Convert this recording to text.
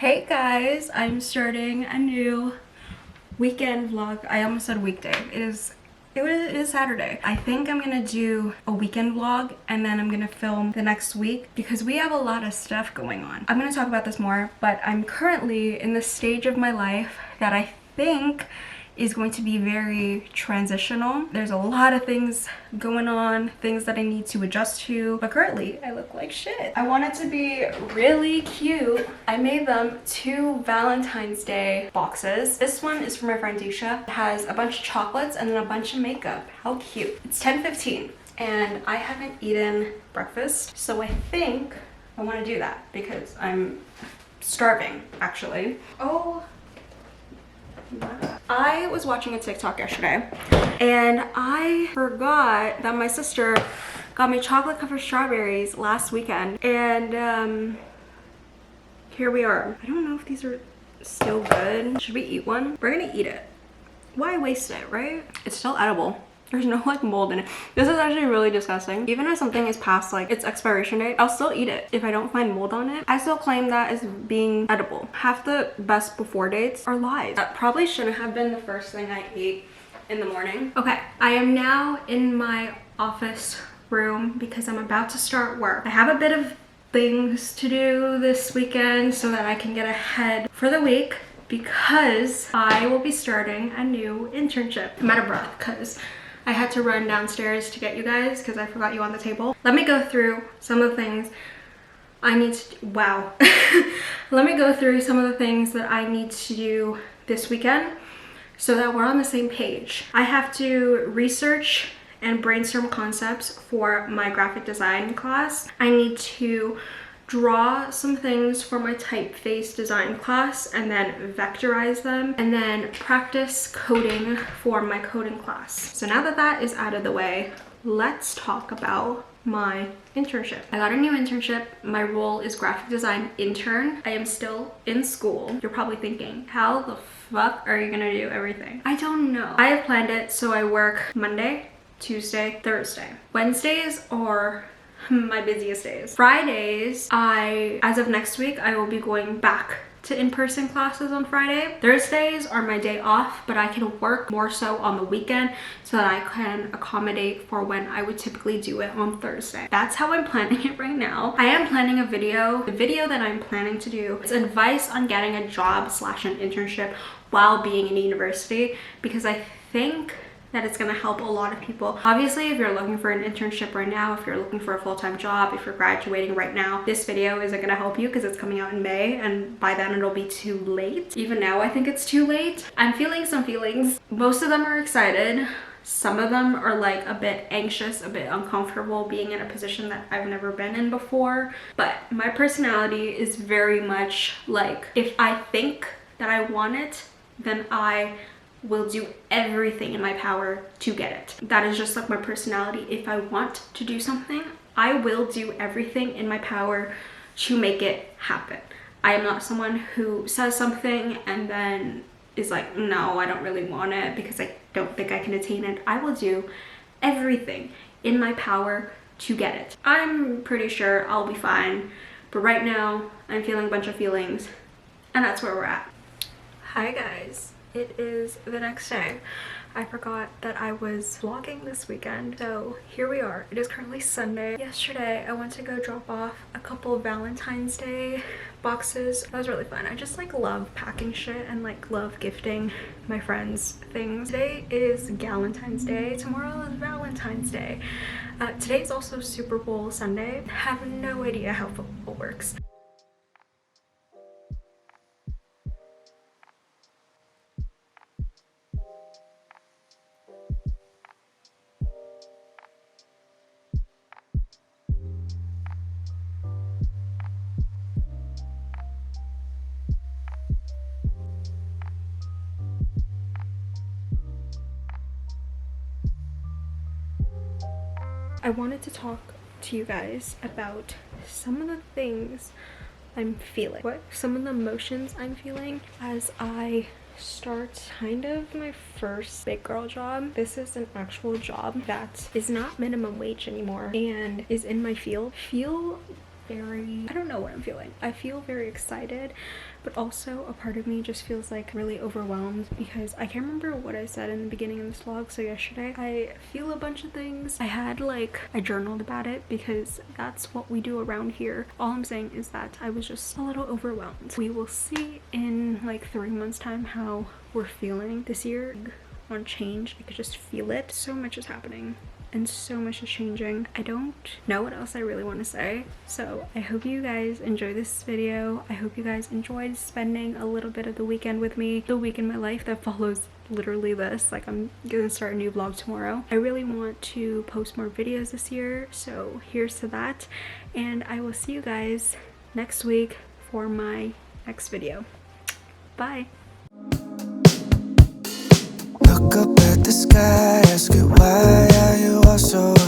Hey guys, I'm starting a new weekend vlog. I almost said weekday. It is Saturday. I think I'm gonna do a weekend vlog and then I'm gonna film the next week because we have a lot of stuff going on. I'm gonna talk about this more, but I'm currently in the stage of my life that I think is going to be very transitional. There's a lot of things going on, things that I need to adjust to, but currently I look like shit. I want it to be really cute. I made them 2 Valentine's Day boxes. This one is from my friend Disha. It has a bunch of chocolates and then a bunch of makeup. How cute. It's 10:15 and I haven't eaten breakfast, so I think I want to do that because I'm starving actually. I was watching a TikTok yesterday and I forgot that my sister got me chocolate covered strawberries last weekend, and here we are. I don't know if these are still good. Should we eat one? We're gonna eat it. Why waste it, right? It's still edible. There's no like mold in it. This is actually really disgusting. Even if something is past like its expiration date, I'll still eat it if I don't find mold on it. I still claim that as being edible. Half the best before dates are lies. That probably shouldn't have been the first thing I ate in the morning. Okay, I am now in my office room because I'm about to start work. I have a bit of things to do this weekend so that I can get ahead for the week because I will be starting a new internship. I'm out of breath because I had to run downstairs to get you guys because I forgot you on the table. Let me go through some of the things I need to do. Wow. Let me go through some of the things that I need to do this weekend so that we're on the same page. I have to research and brainstorm concepts for my graphic design class. I need to draw some things for my typeface design class and then vectorize them and then practice coding for my coding class. So now that that is out of the way, let's talk about my internship. I got a new internship. My role is graphic design intern. I am still in school. You're probably thinking, how the fuck are you gonna do everything? I don't know. I have planned it so I work Monday, Tuesday, Thursday. Wednesdays are my busiest days. Fridays, as of next week, I will be going back to in-person classes on Friday. Thursdays are my day off, but I can work more so on the weekend so that I can accommodate for when I would typically do it on Thursday. That's how I'm planning it right now. I am planning a video. The video that I'm planning to do is advice on getting a job / an internship while being in university because I think that it's gonna help a lot of people. Obviously, if you're looking for an internship right now, if you're looking for a full-time job, if you're graduating right now, this video isn't gonna help you because it's coming out in May and by then it'll be too late. Even now, I think it's too late. I'm feeling some feelings. Most of them are excited. Some of them are like a bit anxious, a bit uncomfortable being in a position that I've never been in before. But my personality is very much like, if I think that I want it, then I will do everything in my power to get it. That is just like my personality. If I want to do something, I will do everything in my power to make it happen. I am not someone who says something and then is like, no, I don't really want it because I don't think I can attain it. I will do everything in my power to get it. I'm pretty sure I'll be fine, but right now I'm feeling a bunch of feelings and that's where we're at. Hi guys. It is the next day. I forgot that I was vlogging this weekend, so here we are. It is currently Sunday. Yesterday I went to go drop off a couple of Valentine's Day boxes. That was really fun. I just like love packing shit and like love gifting my friends things. Today is Galentine's Day. Tomorrow is Valentine's Day. Today is also Super Bowl Sunday. I have no idea how football works. I wanted to talk to you guys about some of the things I'm feeling, some of the emotions I'm feeling as I start kind of my first big girl job. This is an actual job that is not minimum wage anymore and is in my field. Feel very, I don't know what I'm feeling. I feel very excited, but also a part of me just feels like really overwhelmed because I can't remember what I said in the beginning of this vlog. So yesterday I feel a bunch of things. I journaled about it because that's what we do around here. All I'm saying is that I was just a little overwhelmed. We will see in like 3 months time how we're feeling. This year on change, I could just feel it. So much is happening and so much is changing. I don't know what else I really want to say. So I hope you guys enjoy this video. I hope you guys enjoyed spending a little bit of the weekend with me. The week in my life that follows literally this. Like, I'm gonna start a new vlog tomorrow. I really want to post more videos this year, so here's to that. And I will see you guys next week for my next video. Bye. Look up at the sky, ask it why are you all so